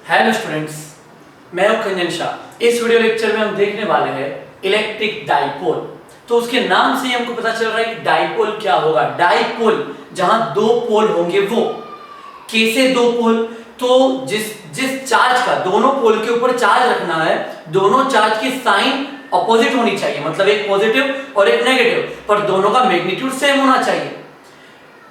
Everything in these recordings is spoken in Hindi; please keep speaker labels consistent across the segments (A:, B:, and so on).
A: हेलो स्टूडेंट्स, मैं हूं कंजन शाह। इस वीडियो लेक्चर में हम देखने वाले हैं इलेक्ट्रिक डाइपोल। तो उसके नाम से ही हमको पता चल रहा है कि डाइपोल क्या होगा। डाइपोल जहां दो पोल होंगे वो कैसे दो पोल, तो जिस चार्ज का दोनों पोल के ऊपर चार्ज रखना है, दोनों चार्ज की साइन अपोजिट होनी चाहिए, मतलब एक पॉजिटिव और एक नेगेटिव, पर दोनों का मैग्नीट्यूड सेम होना चाहिए।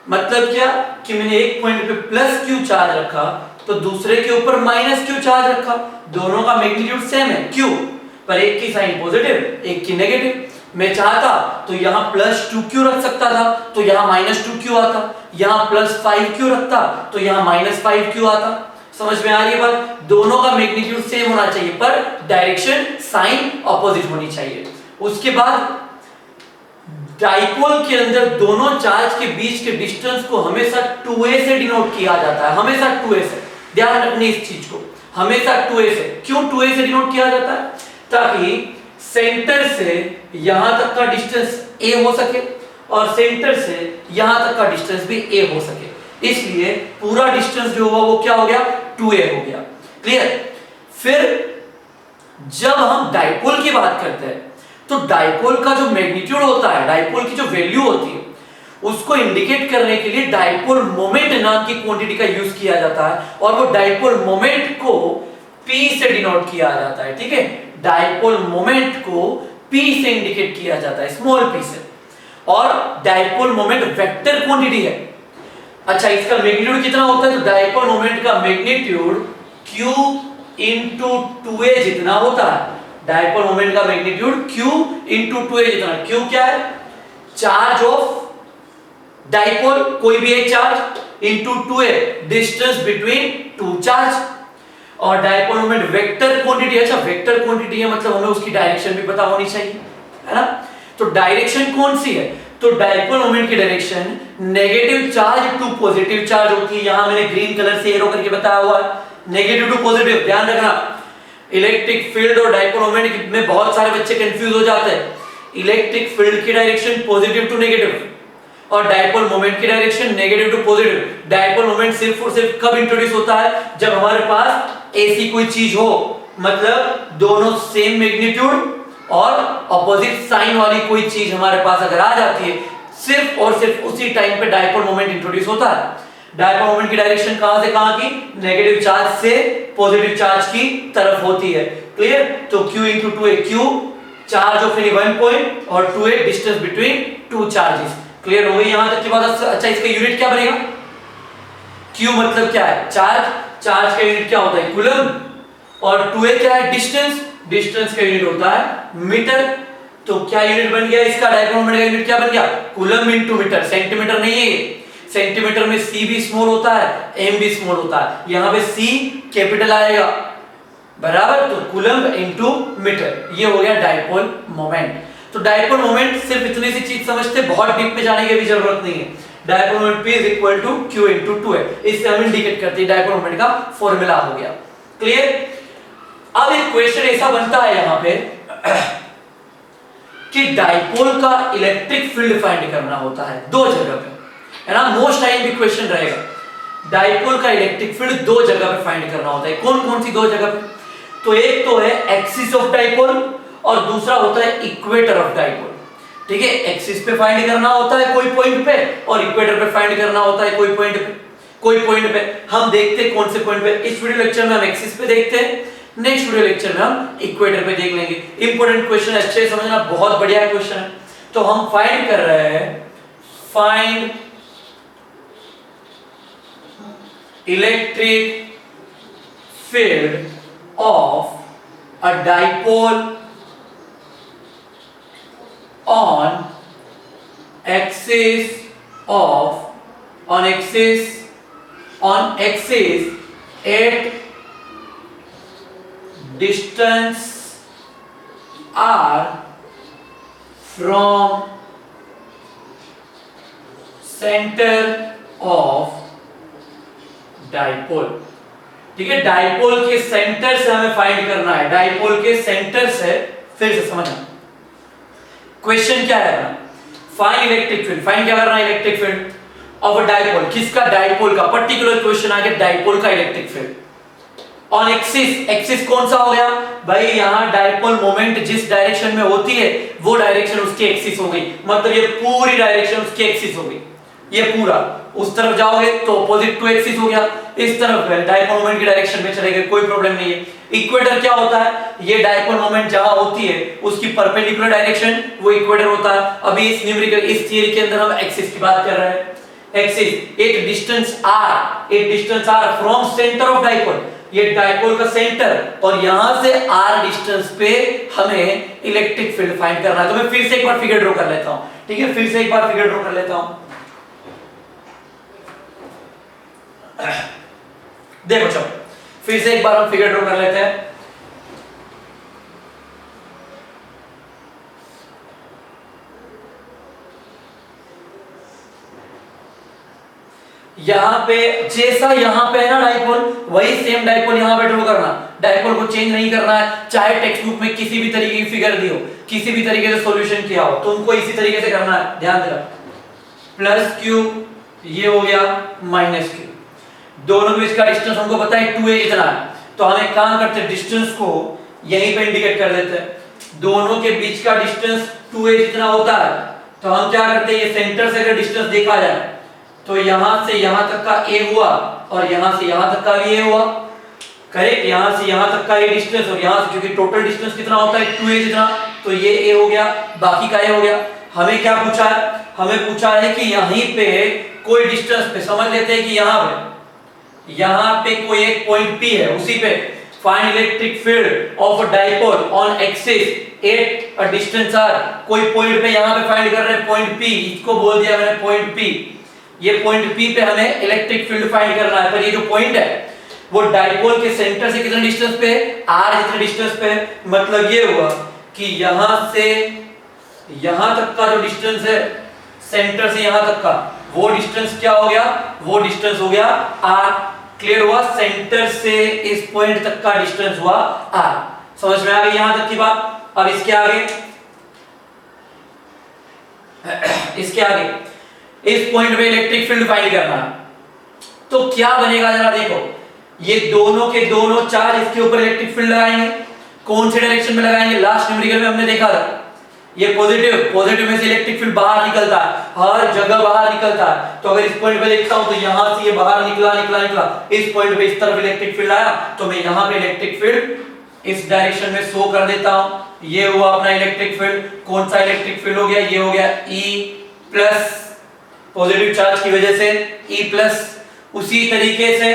A: मतलब क्या कि मैंने एक पॉइंट पे प्लस क्यू चार्ज रखा तो दूसरे के ऊपर माइनस क्यू चार्ज रखा, दोनों का मैग्नीट्यूड सेम है क्यू, पर एक की साइन पॉजिटिव एक की नेगेटिव। मैं चाहता तो यहां प्लस 2q रख सकता था तो यहां माइनस 2q आता, यहां प्लस 5q रखता तो यहां माइनस 5q आता। समझ में आ रही है बात? दोनों का मैग्नीट्यूड सेम होना चाहिए पर डायरेक्शन साइन अपोजिट होनी चाहिए। उसके बाद डाइपोल के अंदर दोनों चार्ज के बीच के डिस्टेंस को हमेशा 2a से डिनोट किया जाता है, हमेशा 2a से। ध्यान रखनी इस चीज को, हमेशा 2a से। क्यों 2a से डिनोट किया जाता है? ताकि सेंटर से यहां तक का डिस्टेंस a हो सके और सेंटर से यहां तक का डिस्टेंस भी a हो सके, इसलिए पूरा डिस्टेंस जो हुआ वो क्या हो गया, 2a हो गया। क्लियर? फिर जब हम डाइपोल की बात करते हैं तो डाइपोल का जो मैग्नीट्यूड होता है, डाइपोल की जो वैल्यू होती है, उसको इंडिकेट करने के लिए डाइपोल मोमेंट नाम की क्वांटिटी का यूज किया जाता है और वो डाइपोल मोमेंट को P से डिनोट किया जाता है। ठीक है, डाइपोल मोमेंट को P से इंडिकेट किया जाता है, स्मॉल p से। और डाइपोल मोमेंट वेक्टर क्वांटिटी है। अच्छा, इसका मैग्नीट्यूड कितना होता है? तो डाइपोल मोमेंट का मैग्नीट्यूड Q इंटू 2a जितना होता है। डाइपोल मोमेंट का मैग्नीट्यूड Q इंटू 2a जितना। Q क्या है? चार्ज ऑफ डाइपोल, कोई भी एक charge, into 2a distance between two charge. और डाइपोल मोमेंट वेक्टर क्वांटिटी। अच्छा, वेक्टर क्वांटिटी है मतलब हमें उसकी डायरेक्शन भी पता होनी चाहिए, है ना? तो डायरेक्शन कौन सी है? तो डाइपोल मोमेंट की direction negative charge to positive charge होती है। यहां मैंने ग्रीन कलर से एरो करके बताया हुआ है, नेगेटिव टू पॉजिटिव। ध्यान रखना, इलेक्ट्रिक फील्ड और डाइपोल मोमेंट में बहुत सारे बच्चे कंफ्यूज हो जाते हैं। इलेक्ट्रिक फील्ड की डायरेक्शन पॉजिटिव टू नेगेटिव और डाइपोल मोमेंट की direction negative to positive. Dipole moment सिर्फ और सिर्फ कब इंट्रोड्यूस होता है? जब हमारे पास ऐसी कोई चीज हो, मतलब दोनों सेम मैग्नीट्यूड और अपोजिट साइन वाली कोई चीज हमारे पास अगर आ जाती है, सिर्फ और सिर्फ उसी टाइम पे डाइपोल मोमेंट इंट्रोड्यूस होता है। डाइपोल मोमेंट की डायरेक्शन कहां से कहां की? नेगेटिव चार्ज से पॉजिटिव चार्ज की तरफ होती है। क्लियर? तो Q into 2a, Q charge of any one point और 2a distance between two charges. Clear हो गई यहां तक की बात? अच्छा, इसका यूनिट क्या बनेगा? Q मतलब क्या है? चार्ज। चार्ज का यूनिट क्या होता है? कूलम। और 2a क्या है? डिस्टेंस। डिस्टेंस का यूनिट होता है मीटर। तो क्या यूनिट बन गया इसका? डाइपोल मोमेंट का यूनिट क्या बन गया? Coulomb into metre. सेंटीमीटर नहीं है, सेंटीमीटर में C भी स्मॉल होता है, M भी स्मॉल होता है। यहां पे C कैपिटल आएगा, बराबर? तो कूलम इनटू मीटर, ये हो गया डाइपोल मोमेंट। तो डाइपोल मोमेंट सिर्फ इतनी सी चीज समझते, बहुत डीप में जाने की भी जरूरत नहीं है। Dipole moment P is equal to Q into 2a, इससे हम इंडिकेट करते हैं। डाइपोल मोमेंट का फॉर्मूला हो गया। क्लियर? अब एक क्वेश्चन ऐसा बनता है यहां पे कि डाइपोल का इलेक्ट्रिक फील्ड फाइंड करना होता है दो जगह पे, है ना? मोस्ट टाइम भी क्वेश्चन रहेगा। डाइपोल का इलेक्ट्रिक फील्ड दो जगह पे फाइंड करना होता है। कौन कौन सी दो जगह पे? तो एक तो है एक्सिस ऑफ डाइपोल और दूसरा होता है इक्वेटर ऑफ डाइपोल। ठीक है, एक्सिस पे फाइंड करना होता है कोई पॉइंट पे और इक्वेटर पे फाइंड करना होता है कोई पॉइंट पे। कोई पॉइंट पे हम देखते हैं कौन से पॉइंट पे। इस वीडियो लेक्चर में हम एक्सिस पे देखते हैं, नेक्स्ट वीडियो लेक्चर में हम इक्वेटर पे देख लेंगे। इंपॉर्टेंट क्वेश्चन है, अच्छे से समझना, बहुत बढ़िया क्वेश्चन है। तो हम फाइंड कर रहे हैं, find electric field of a dipole on axis at distance r from center of dipole. ठीक है, डाइपोल के सेंटर से हमें फाइंड करना है। डाइपोल के सेंटर से, फिर से समझना क्वेश्चन क्या है। Find electric field. फाइंड क्या करना है? Electric field of a dipole. किसका? डाइपोल का। पर्टिकुलर क्वेश्चन आ गया डाइपोल का electric field on axis, axis कौन सा हो गया भाई, यहाँ डाइपोल मोमेंट जिस डायरेक्शन में होती है वो डायरेक्शन उसकी एक्सिस हो गई, मतलब ये पूरी डायरेक्शन उसकी एक्सिस हो गई, ये पूरा। उस तरफ जाओगे तो अपोजिट टू एक्सिस हो गया, इस तरफ डाइपोल मोमेंट की डायरेक्शन में चले गए, कोई प्रॉब्लम नहीं है। इक्वेटर क्या होता है, ये डाइपोल मोमेंट जहां होती है उसकी परपेंडिकुलर डायरेक्शन वो इक्वेटर होता है। अभी इस न्यूमेरिकल, इस थियरी के अंदर हम एक्सिस की बात कर रहे हैं। एक्सिस एक distance r from centre of dipole, ये डाइपोल का सेंटर, और यहां से r डिस्टेंस पे हमें इलेक्ट्रिक फील्ड फाइंड करना है। तो मैं फिर से एक बार फिगर ड्रॉ कर लेता हूं, ठीक है, फिर से एक बार फिगर ड्रॉ कर लेता हूं। देखो चलो फिर से एक बार हम फिगर ड्रॉ कर लेते हैं। यहां पे जैसा यहां पे है ना डाइपोल, वही सेम डाइपोल यहां पे ड्रॉ करना, डाइपोल को चेंज नहीं करना है। चाहे टेक्स्ट बुक में किसी भी तरीके की फिगर दी हो, किसी भी तरीके से सॉल्यूशन किया हो, तुमको इसी तरीके से करना है, ध्यान देना। प्लस क्यू ये हो गया माइनस क्यू, दोनों के बीच का डिस्टेंस हमको पता है 2a इतना है, तो हम एक काम करते हैं डिस्टेंस को यहीं पे इंडिकेट कर देते हैं। दोनों के बीच का डिस्टेंस 2a जितना होता है, तो हम क्या करते हैं, ये सेंटर से अगर डिस्टेंस देखा जाए तो यहां से यहां तक का a हुआ और यहां से यहां तक का भी a हुआ, करेक्ट। यहां से यहां तक का ये डिस्टेंस और यहां से, क्योंकि टोटल डिस्टेंस कितना होता है 2a जितना, तो ये a हो गया, बाकी का a हो गया। हमें क्या पूछा है, हमें पूछा है कि यहीं पे कोई डिस्टेंस पे, समझ लेते हैं कि यहां पे कोई एक पॉइंट P है, उसी पे find electric field of a dipole on axis at a distance r। कोई पॉइंट पे यहां पे फाइंड कर रहे हैं पॉइंट P, इसको बोल दिया मैंने पॉइंट P। ये पॉइंट P पे हमें इलेक्ट्रिक फील्ड फाइंड करना है, पर ये जो पॉइंट है वो डाइपोल के सेंटर से कितने डिस्टेंस पे, r जितने डिस्टेंस पे। मतलब ये हुआ कि यहां से यहां तक का जो डिस्टेंस है, सेंटर से यहां तक का, वो डिस्टेंस क्या हो गया, वो डिस्टेंस हो गया r। क्लियर हुआ, सेंटर से इस पॉइंट तक का डिस्टेंस हुआ r। समझ में आ गई यहां तक की बात। अब इसके आगे इस पॉइंट पे इलेक्ट्रिक फील्ड फाइंड करना है, तो क्या बनेगा जरा देखो। ये दोनों के दोनों चार्ज इसके ऊपर इलेक्ट्रिक फील्ड लगाएंगे, कौन से डायरेक्शन में लगाएंगे, लास्ट न्यूमेरिकल में हमने देखा था, ये पॉजिटिव में से इलेक्ट्रिक फील्ड बाहर निकलता है, हर जगह बाहर निकलता है। तो अगर इस पॉइंट पे देखता हूं तो यहां से ये बाहर निकला, इस पॉइंट पे इस तरफ इलेक्ट्रिक फील्ड आया, तो मैं यहां पे इलेक्ट्रिक फील्ड इस डायरेक्शन में शो कर देता हूं। ये हुआ अपना इलेक्ट्रिक फील्ड। कौन सा इलेक्ट्रिक फील्ड हो गया, ये हो गया E+, पॉजिटिव चार्ज की वजह से E+। उसी तरीके से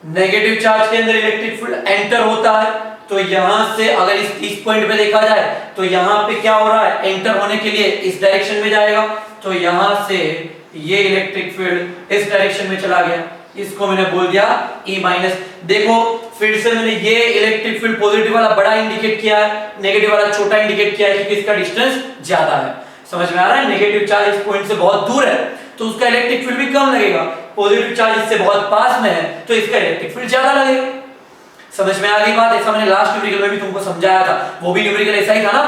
A: नेगेटिव चार्ज के अंदर इलेक्ट्रिक फील्ड एंटर होता है, तो यहां से अगर इस पॉइंट पे देखा जाए तो यहां पे क्या हो रहा है, एंटर होने के लिए इस डायरेक्शन में जाएगा, तो यहां से ये इलेक्ट्रिक फील्ड इस डायरेक्शन में चला गया, इसको मैंने बोल दिया E-। देखो फिर से मैंने ये इलेक्ट्रिक फील्ड पॉजिटिव वाला बड़ा इंडिकेट किया है, नेगेटिव वाला छोटा इंडिकेट किया है, क्योंकि इसका डिस्टेंस ज्यादा है। समझ में आ रहा है, नेगेटिव चार्ज इस पॉइंट से बहुत दूर है तो उसका इलेक्ट्रिक फील्ड भी कम लगेगा, पॉजिटिव चार्ज इससे बहुत पास में है तो इसका इलेक्ट्रिक फील्ड ज्यादा लगेगा। समझ में आ गई बात। ऐसा मैंने लास्ट न्यूमेरिकल में भी तुमको समझाया था, वो भी न्यूमेरिकल ऐसा ही था ना,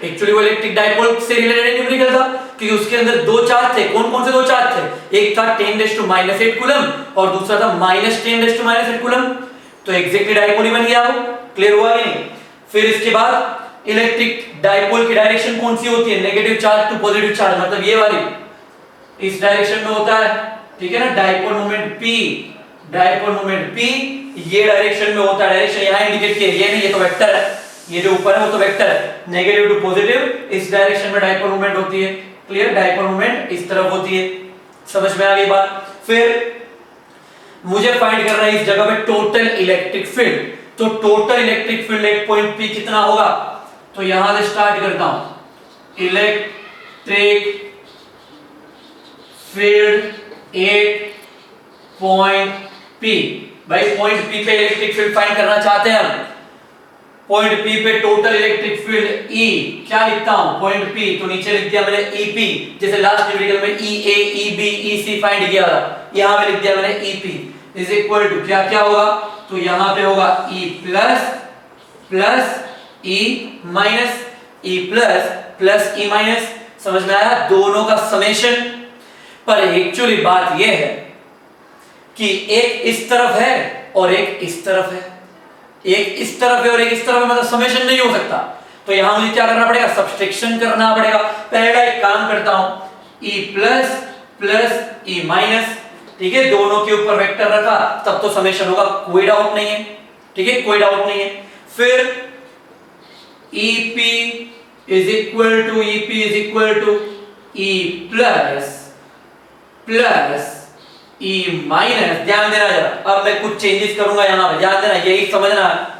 A: एक्चुअली वो इलेक्ट्रिक डाइपोल से रिलेटेड न्यूमेरिकल था, क्योंकि उसके अंदर दो चार्ज थे। कौन कौन से दो चार्ज थे, एक था 10⁻⁸ कूलम और दूसरा था -10⁻⁸ कूलम, तो एग्जैक्टली डाइपोल ही बन गया वो। क्लियर हुआ कि नहीं। फिर इसके बाद इलेक्ट्रिक डाइपोल की डायरेक्शन कौन सी होती है, negative charge to positive charge, मतलब ये वाली इस डायरेक्शन में होता है, ठीक है ना। डाइपोल मोमेंट P ये डायरेक्शन में होता है, डायरेक्शन यहां इंडिकेट किया, ये नहीं, ये तो वेक्टर है, ये जो ऊपर है वो तो वेक्टर है। नेगेटिव टू पॉजिटिव इस डायरेक्शन में डाइपोल मोमेंट होती है। क्लियर, डाइपोल मोमेंट इस तरफ होती है। समझ में आ गई बात। फिर मुझे फाइंड करना है इस जगह पे टोटल इलेक्ट्रिक फील्ड, तो टोटल इलेक्ट्रिक फील्ड एक पॉइंट P कितना होगा, तो यहां से स्टार्ट करता हूं। Electric field at point P, भाई पॉइंट P पे इलेक्ट्रिक फील्ड फाइंड करना चाहते हैं हम। पॉइंट P पे टोटल इलेक्ट्रिक फील्ड E, क्या लिखता हूं, पॉइंट P तो नीचे लिख दिया मैंने EP, जैसे लास्ट न्यूमेरिकल में EA EB EC फाइंड किया था, यहां पे लिख दिया मैंने EP इज इक्वल टू क्या क्या होगा, तो यहां पे होगा E plus E minus E plus E minus. समझ में आया, दोनों का समेशन। पर एक्चुअली बात यह है कि एक इस तरफ है और एक इस तरफ है, एक इस तरफ है और एक इस तरफ है, मतलब समेशन नहीं हो सकता। तो यहां मुझे क्या करना पड़ेगा, सब्सट्रैक्शन करना पड़ेगा। पहला एक काम करता हूं, e plus plus e minus, ठीक है, दोनों के ऊपर वेक्टर रखा तब तो समेशन होगा, कोई डाउट नहीं है, ठीक है, कोई डाउट नहीं है। फिर EP is equal to E plus plus E minus, ध्यान देना जरा, अब मैं कुछ चेंजेस करूंगा यहां पे, ध्यान देना, यही समझना है।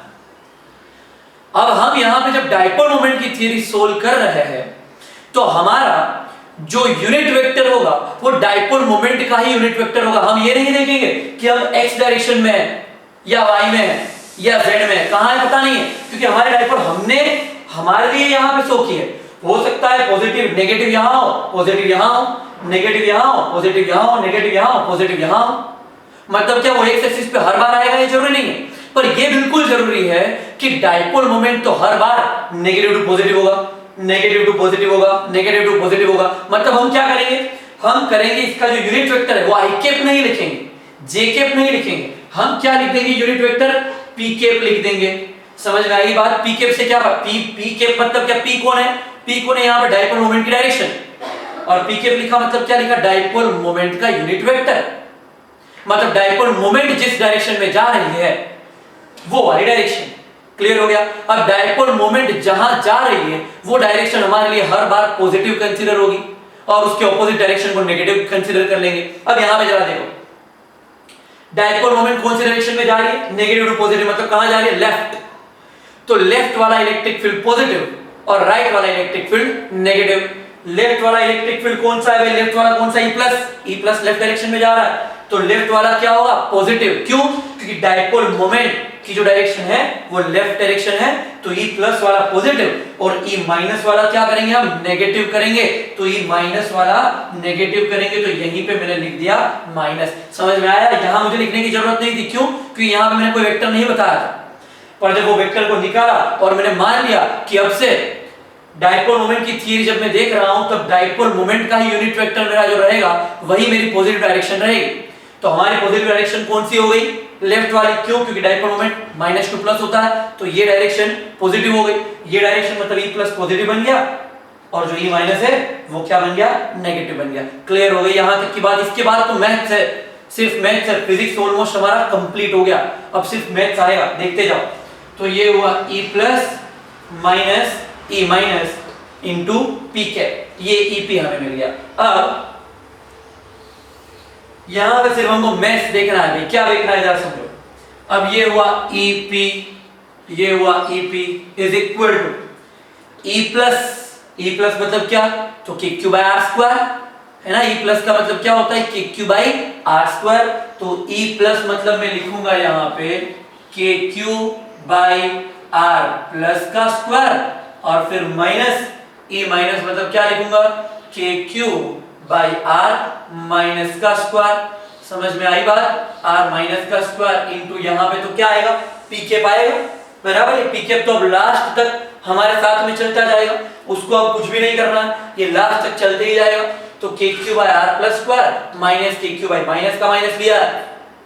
A: अब हम यहां पे जब डाइपोल मोमेंट की थ्योरी सोल्व कर रहे हैं तो हमारा जो यूनिट वेक्टर होगा वो डाइपोल मोमेंट का ही यूनिट वेक्टर होगा। हम ये नहीं देखेंगे कि हम x डायरेक्शन में है या y में है या z में है, कहां है पता नहीं है, क्योंकि हमारे डाइपोल हमने हमारे लिए यहां पे शो की है। हो सकता है पॉजिटिव नेगेटिव यहां हो, पॉजिटिव यहां हो, नेगेटिव यहां हो, पॉजिटिव यहां हो, नेगेटिव यहां हो, पॉजिटिव यहां हो। मतलब क्या वो एक्स एक्सिस पे हर बार आएगा, ये जरूरी नहीं है, पर ये बिल्कुल जरूरी है कि डाइपोल मोमेंट तो हर बार नेगेटिव टू पॉजिटिव होगा, नेगेटिव टू पॉजिटिव होगा, नेगेटिव टू पॉजिटिव होगा। मतलब हम क्या करेंगे, हम करेंगे इसका जो यूनिट वेक्टर है वो आई कैप नहीं लिखेंगे, जे कैप नहीं लिखेंगे, हम क्या लिख देंगे, यूनिट वेक्टर पी कैप लिख देंगे। समझ में आई बात? पी कैप से क्या बात, पी कैप मतलब क्या, पी कौन है, पी कौन है, यहां पे डाइपोल मोमेंट की डायरेक्शन, और पी कैप लिखा मतलब क्या लिखा, डाइपोल मोमेंट का यूनिट वेक्टर। मतलब डाइपोल मोमेंट जिस डायरेक्शन में जा रही है वो वाली डायरेक्शन। क्लियर हो गया? अब डाइपोल मोमेंट जहां जा रही है वो डायरेक्शन हमारे लिए हर बार पॉजिटिव कंसीडर होगी और उसके ऑपोजिट डायरेक्शन को नेगेटिव कंसीडर कर लेंगे। अब यहां पे जरा देखो, डाइपोल मोमेंट कौन सी डायरेक्शन में जा रही है, नेगेटिव टू पॉजिटिव, मतलब कहां जा रही है, लेफ्ट। तो लेफ्ट वाला इलेक्ट्रिक फील्ड पॉजिटिव और राइट वाला इलेक्ट्रिक फील्ड नेगेटिव। लेफ्ट वाला इलेक्ट्रिक फील्ड कौन सा है भाई, लेफ्ट वाला कौन सा, ई प्लस लेफ्ट डायरेक्शन में जा रहा है, तो लेफ्ट वाला क्या होगा, पॉजिटिव। क्यों? क्योंकि डाइपोल मोमेंट की जो डायरेक्शन है वो लेफ्ट डायरेक्शन है, तो ई प्लस वाला पॉजिटिव और ई माइनस वाला क्या करेंगे, हम नेगेटिव करेंगे। तो ई माइनस वाला नेगेटिव करेंगे, तो यहीं पे मैंने लिख दिया माइनस। समझ में आया? यहां मुझे लिखने की जरूरत नहीं थी, क्यों? क्योंकि यहां पे मैंने कोई वेक्टर नहीं बताया था, पर जब वो वेक्टर को निकाला और मैंने मान लिया कि अब से डाइपोल मोमेंट की थ्योरी जब मैं देख रहा हूं तब डाइपोल मोमेंट का ही यूनिट वेक्टर मेरा जो रहेगा वही मेरी पॉजिटिव डायरेक्शन रहेगी। तो हमारी पॉजिटिव डायरेक्शन कौन सी हो गई, लेफ्ट वाली। क्यों? क्योंकि dipole moment minus two plus होता है, तो ये डायरेक्शन पॉजिटिव हो गई। ये डायरेक्शन मतलब ई प्लस पॉजिटिव बन गया और जो ई माइनस है वो क्या बन गया, नेगेटिव बन गया। क्लियर हो गई यहां तक की बात? इसके बाद तो मैथ्स है, सिर्फ मैथ्स है, फिजिक्स ऑलमोस्ट हमारा कंप्लीट हो गया, अब सिर्फ मैथ्स आएगा, देखते जाओ। तो ये हुआ E plus minus E minus into P cap, ये ईपी हमें मिल गया। अब यहां पे सिर्फ हमको मैथ्स देखना है भाई, क्या देखना है जरा समझो। अब ये हुआ ईपी, ये हुआ EP is equal to E plus मतलब क्या, तो K Q by are square है ना। ई प्लस का मतलब क्या होता है, के क्यू बाई आर स्क्वायर। तो ई प्लस मतलब मैं लिखूंगा यहां पे के क्यू बाई आर प्लस का स्क्वायर, और फिर माइनस ई माइनस मतलब क्या लिखूंगा, के क्यू बाई आर माइनस का स्क्वायर। समझ में आई बात? आर माइनस का स्क्वायर इंटू यहां पे तो क्या आएगा, पी कैप आएगा, बराबर। ये पी कैप तो अब लास्ट तक हमारे साथ में चलता जाएगा, उसको अब कुछ भी नहीं करना, ये लास्ट तक चलते ही जाएगा। तो K Q by R plus square minus K Q by minus का माइनस लिया,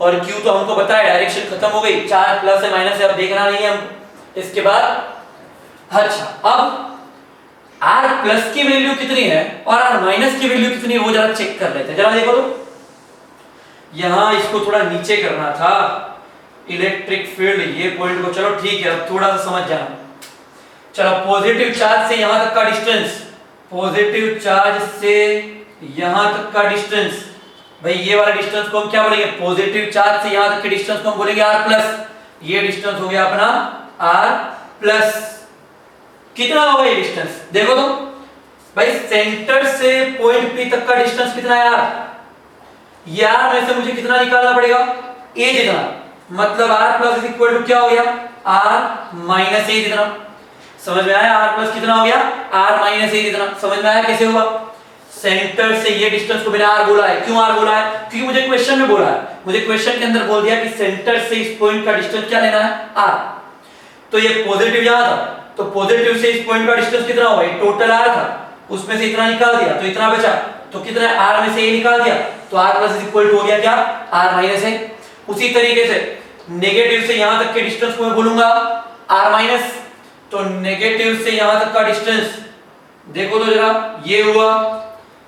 A: और क्यू तो हमको पता है डायरेक्शन खत्म हो गई, चार प्लस है माइनस है, अब देखना नहीं है हमको। इसके बाद अच्छा, अब R प्लस की वैल्यू कितनी है और R माइनस की वैल्यू कितनी है वो जरा चेक कर लेते हैं। जरा देखो तो, यहां इसको थोड़ा नीचे करना था, इलेक्ट्रिक फील्ड ये पॉइंट को, चलो ठीक है, अब थोड़ा सा समझ जाना। चलो पॉजिटिव चार्ज से यहां तक का डिस्टेंस, पॉजिटिव चार्ज से यहां तक का डिस्टेंस, भाई ये वाला डिस्टेंस को हम क्या बोलेंगे, पॉजिटिव चार्ज से यहां तक के डिस्टेंस को हम बोलेंगे R प्लस। ये डिस्टेंस हो गया अपना R प्लस। कितना होगा ये डिस्टेंस, देखो तो भाई, सेंटर से पॉइंट P तक का डिस्टेंस कितना है यार, यार में से मुझे कितना निकालना पड़ेगा, a जितना, मतलब R plus is equal to क्या हो गया, R माइनस a जितना। समझ में आया? R प्लस कितना हो गया, R माइनस a जितना। समझ में आया कैसे हुआ? सेंटर से ये डिस्टेंस को मैंने R बोला है, क्यों R बोला है, क्योंकि मुझे क्वेश्चन में बोला है, मुझे क्वेश्चन के अंदर बोल दिया कि सेंटर से इस पॉइंट का डिस्टेंस क्या लेना है, R। तो ये पॉजिटिव यहां था, तो पॉजिटिव से इस पॉइंट का डिस्टेंस कितना होगा, टोटल R था, उसमें से इतना निकाल दिया तो इतना बचा, तो कितना R में से ये निकाल दिया, तो R plus is equal to हो गया क्या, R माइनस है। उसी तरीके से नेगेटिव से यहां तक के डिस्टेंस को मैं बोलूंगा r माइनस। तो नेगेटिव से यहां तक का डिस्टेंस देखो तो जरा, ये हुआ,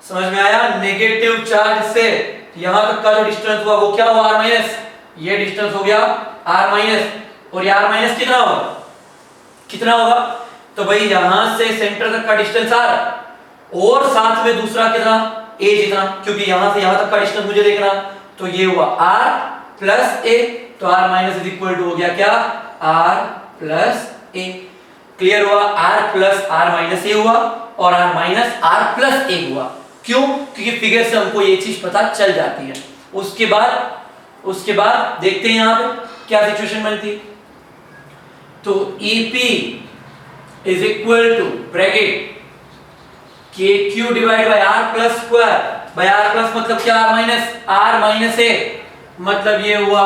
A: समझ में आया? नेगेटिव चार्ज से यहां तक का जो डिस्टेंस हुआ वो क्या हुआ? r minus. ये डिस्टेंस हो गया r माइनस, और ये r माइनस कितना होगा? कितना होगा? तो भाई यहां से सेंटर तक का डिस्टेंस r, और साथ में दूसरा कितना? a जितना, क्योंकि यहां से यहां तक का डिस्टेंस मुझे देखना। तो ये हुआ r प्लस a, तो r minus is equal to हो गया क्या? r plus a। क्लियर हुआ? r plus r minus a हुआ, और r minus r plus a हुआ। क्यों? क्योंकि फिगर से हमको ये चीज पता चल जाती है। उसके बाद देखते हैं यहां पे क्या सिचुएशन बनती। तो EP is equal to bracket KQ divide by R plus square, by R plus मतलब क्या? R माइनस A, मतलब ये हुआ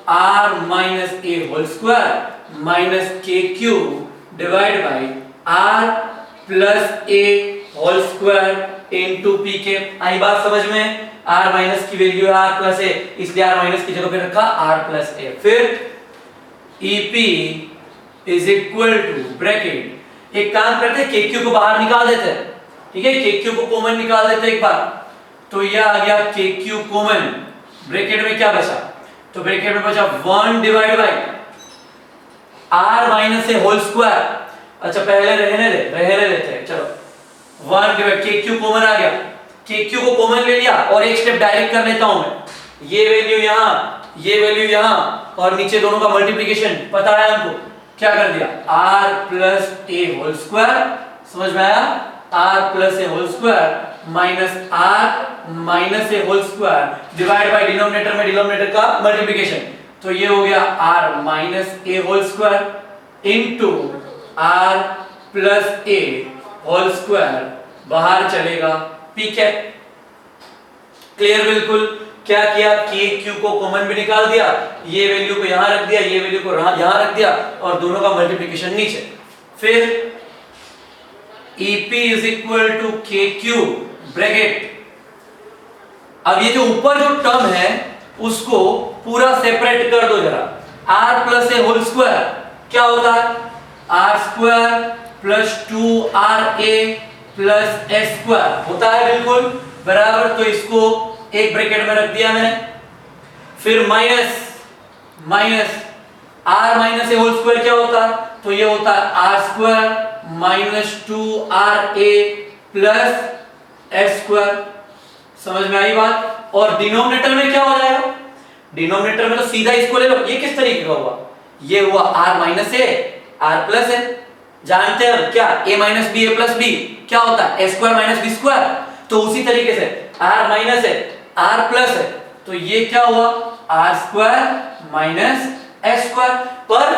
A: R minus A whole square minus KQ divide by R plus A whole square into PK। आई बात समझ में? R माइनस की वैल्यू है R प्लस A, इसलिए R माइनस की जगह पे रखा R प्लस A। फिर EP is equal to bracket, एक काम करते हैं KQ को बाहर निकाल देते हैं, ठीक है? KQ को कॉमन निकाल देते हैं एक बार। तो यह आ गया KQ कॉमन, ब्रैकेट में क्या बचा? तो ब्रैकेट में बचा 1 divide by R minus A whole square. अच्छा पहले रहने देते हैं, चलो 1 डिवाइड KQ कॉमन आ गया, KQ को कॉमन ले लिया, और एक स्टेप डायरेक्ट कर लेता हूं मैं। ये वैल्यू यहां, ये वैल्यू यहां, और नीचे दोनों का मल्टीप्लिकेशन पता है हमको, क्या कर दिया? R plus A whole square, समझ में आया? R plus A whole square minus R minus A whole square divide by denominator में डिनोमिनेटर का मल्टीप्लिकेशन। तो ये हो गया R minus A whole square into R plus A whole square, बाहर चलेगा P कैप। क्लियर? बिल्कुल। क्या किया? KQ को कॉमन भी निकाल दिया, ये वैल्यू को यहां रख दिया, ये वैल्यू को यहां रख दिया, और दोनों का मल्टीप्लिकेशन नीचे। फिर EP is equal to KQ bracket. अब ये जो ऊपर जो टर्म है उसको पूरा सेपरेट कर दो जरा। R plus A whole square क्या होता है? R square plus 2RA plus S square होता है, बिल्कुल बराबर। तो इसको एक ब्रैकेट में रख दिया मैंने। फिर minus R minus A whole square क्या होता है? तो ये होता है R square minus 2RA plus S square. समझ में आई बात? और डिनोमिनेटर में क्या हो जाएगा? डिनोमिनेटर में तो सीधा इसको ले लो। ये किस तरीके का हुआ? ये हुआ R minus A R plus A। जानते हैं क्या? A minus B A plus B क्या होता है? A square minus B square. तो उसी तरीके से R minus A R plus A, तो ये क्या हुआ? R square minus S square. पर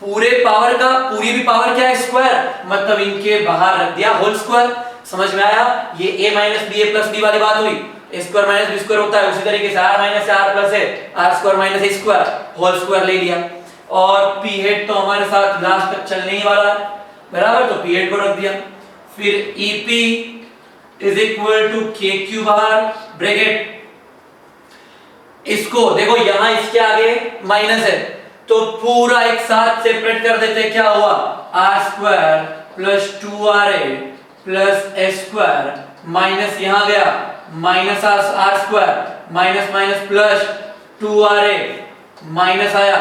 A: पूरे पावर का पूरी भी पावर क्या है? स्क्वायर, मतलब इनके बाहर रख दिया होल स्क्वायर। समझ में आया? ये A minus B A plus B वाली बात हुई। A square minus B square होता है, उसी तरीके से R minus R plus A R square minus A square whole square ले लिया। और P हेड तो हमारे साथ लास्ट तक चलने ही वाला है, बराबर। तो P हेड को रख दिया। फिर EP is equal to KQ बाहर ब्रैकेट। इसको देखो, यहां इसके आगे माइनस है, तो पूरा एक साथ सेपरेट कर देते। क्या हुआ? R square plus 2RA plus S square minus यहां गया minus R square minus minus plus 2RA minus आया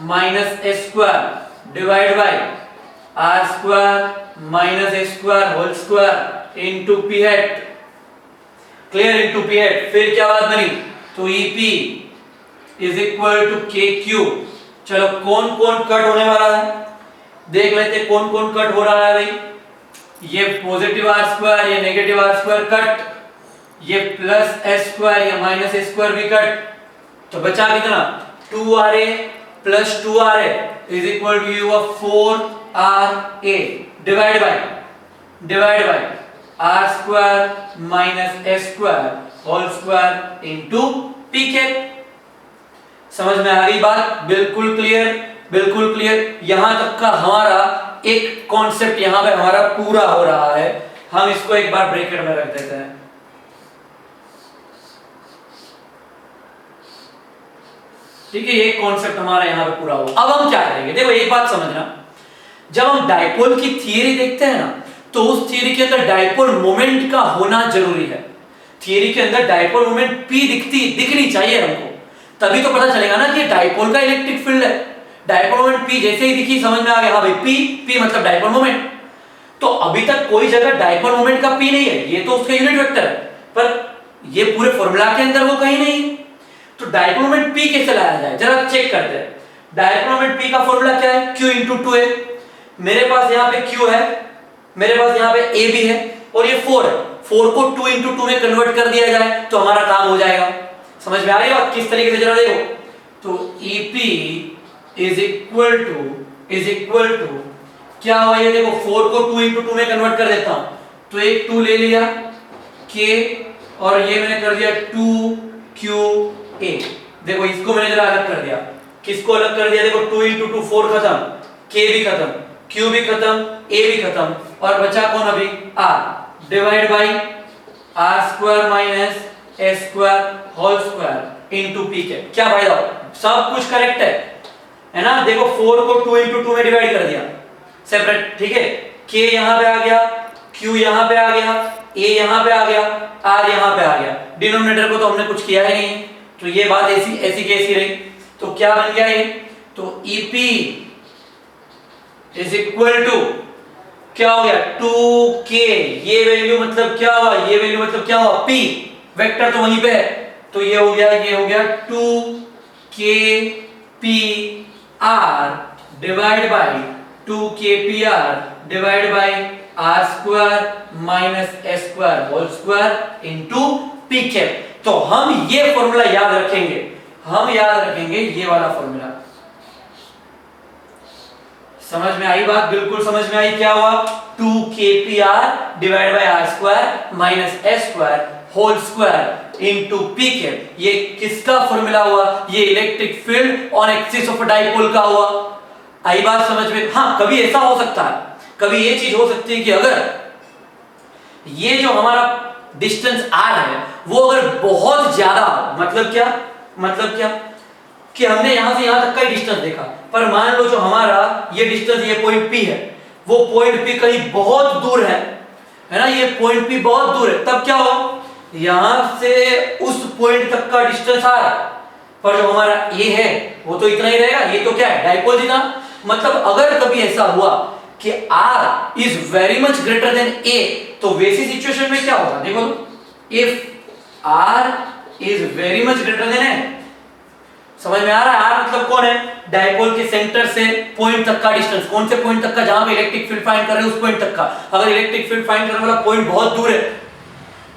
A: minus S square divide by R square minus S square whole square into P head. Clear? Into P head. फिर क्या बात बनी? तो EP is equal to KQ। चलो कौन कौन कट होने वाला है देख लेते हैं। कौन कौन कट हो रहा है भाई? ये पॉजिटिव R स्क्वायर, ये नेगेटिव R स्क्वायर कट, ये प्लस S स्क्वायर, ये माइनस S स्क्वायर भी कट। तो बचा कितना? 2RA plus 2RA is equal to you 4RA divide by R square minus S square whole square into P cap. समझ में आ गई बात? बिल्कुल क्लियर, बिल्कुल क्लियर। यहां तक का हमारा एक कॉन्सेप्ट यहां पे हमारा पूरा हो रहा है। हम इसको एक बार ब्रैकेट में रख देते हैं। ठीक है, ये कॉन्सेप्ट हमारा यहाँ पे पूरा हुआ। अब हम क्या करेंगे, देखो एक बात समझना, जब हम डाइपोल की थियरी देखते हैं ना, तो उस थियरी के अंदर डाइपोल मोमेंट का होना जरूरी है। थियरी के अंदर डाइपोल मोमेंट P दिखनी चाहिए हमको, तभी तो पता चलेगा ना कि डाइपोल का इलेक्ट्रिक फील्ड है। डाइपोल मोमेंट P जैसे ही दिखी, समझ में आ गया, हाँ भाई P मतलब डाइपोल मोमेंट। तो अभी तक कोई जगह डाइपोल मोमेंट का P नहीं है, ये तो उसका यूनिट वेक्टर है, पर ये पूरे फॉर्मूला के अंदर वो कहीं नहीं। तो डाइपोल मोमेंट P कैसे लाया जाए, जरा चेक करते हैं। डाइपोल मोमेंट P का फॉर्मूला क्या है, Q × 2a। मेरे पास यहाँ पे Q है, मेरे पास यहाँ पे A भी है, और ये 4 है। 4 को 2 × 2 में कन्वर्ट कर दिया जाए तो हमारा काम हो जाएगा। समझ में आ रही है बात किस तरीके से, जरा देखो। तो EP इज इक्वल टू क्या हुआ, ये देखो 4 को 2 × 2 में कन्वर्ट कर देता हूं, तो एक 2 ले लिया K, और ये मैंने कर दिया 2QA। देखो इसको मैंने जरा अलग कर दिया, किसको अलग कर दिया, देखो 2 × 2 4 खत्म, K भी खत्म, Q भी खत्म, A भी खत्म, और बचा कौन अभी, R, divide by R² - S² into P के। क्या फायदा, सब कुछ करेक्ट है ना। देखो 4 को 2 × 2 में डिवाइड कर दिया सेपरेट, ठीक है। K यहां पे आ गया, Q यहां पे आ गया, A यहां पे आ गया, R यहां पे आ गया। डिनोमिनेटर को तो हमने कुछ किया ही नहीं, तो ये बात ऐसी की ऐसी रही। तो क्या बन गया ये, तो EP इज इक्वल टू क्या हो गया, 2K। ये वैल्यू मतलब क्या हुआ, ये वैल्यू मतलब क्या हुआ, P, वेक्टर तो वहीं पे है, तो ये हो गया 2KPR divide by 2KPR divide by R² - S² into P cap. तो हम ये फॉर्मूला याद रखेंगे, ये वाला फॉर्मूला। समझ में आई बात, बिल्कुल समझ में आई। क्या हुआ, 2KPR divide by R² - S² into P cap. ये किसका फॉर्मूला हुआ, ये electric field on axis of dipole का हुआ। आई बात समझ में। हाँ, कभी ऐसा हो सकता है, कभी ये चीज हो सकती है कि अगर ये जो हमारा डिस्टेंस R है वो अगर बहुत ज्यादा, मतलब क्या कि हमने यहां से यहां तक का ही डिस्टेंस देखा, पर मान लो जो हमारा ये डिस्टेंस, ये पॉइंट P है, वो पॉइंट P कहीं बहुत दूर है ना, ये पॉइंट P बहुत दूर है, तब क्या हो, यहां से उस पॉइंट तक का डिस्टेंस R, पर जो हमारा A है वो तो इतना ही रहेगा। ये तो क्या है, डाइपोल जितना। मतलब अगर कभी ऐसा हुआ कि R is very much greater than A, तो वैसी सिचुएशन में क्या होगा, देखो, if R is very much greater than A, समझ में आ रहा है। R मतलब कौन है, डाइपोल के सेंटर से पॉइंट तक का डिस्टेंस, कौन से पॉइंट तक का, जहां पे इलेक्ट्रिक फील्ड फाइंड कर रहे हैं उस पॉइंट तक का। अगर इलेक्ट्रिक फील्ड फाइंड करने वाला पॉइंट बहुत दूर है,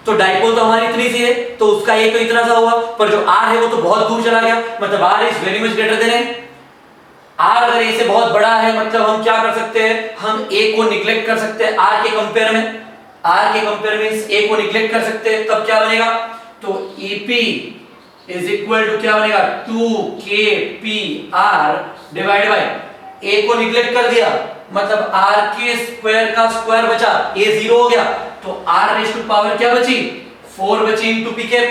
A: तो डाइपोल तो हमारी इतनी सी है, तो उसका A तो इतना सा हुआ, पर जो R है वो तो बहुत दूर चला गया, मतलब R is very much greater than A। R अगर A से बहुत बड़ा है, मतलब हम क्या कर सकते हैं, हम A को निग्लेक्ट कर सकते हैं, R के कंपेयर में इस A को निग्लेक्ट कर सकते हैं, तब क्या बनेगा, तो EP इज इक्वल टू क्या बनेगा, 2KPR डिवाइड बाय A को निग्लेक्ट कर दिया, मतलब R के स्क्वायर का स्क्वायर बचा, A 0 हो गया, तो R रेज़ टू पावर क्या बची, 4 बची इनटू P कैप।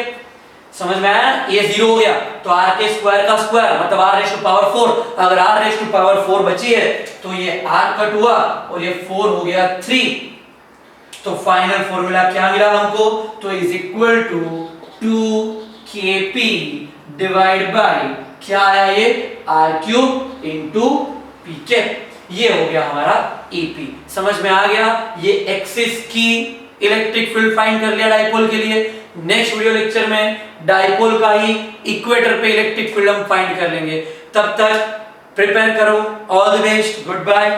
A: समझ में आया, A 0 हो गया, तो R के स्क्वायर का स्क्वायर मतलब R रेज़ टू पावर 4। अगर R रेज़ टू पावर 4 बची है तो ये R कट हुआ और ये 4 हो गया 3। तो फाइनल फॉर्मूला क्या मिला हमको, तो is equal to 2KP divide by क्या आया, ये R³ इनटू P कैप। ये हो गया हमारा EP। समझ में आ गया, ये एक्सिस की इलेक्ट्रिक फील्ड फाइंड कर लिया डाइपोल के लिए। नेक्स्ट वीडियो लेक्चर में डाइपोल का ही इक्वेटर पे इलेक्ट्रिक फील्ड हम फाइंड कर लेंगे। तब तक प्रिपेयर करो। All the best, good bye.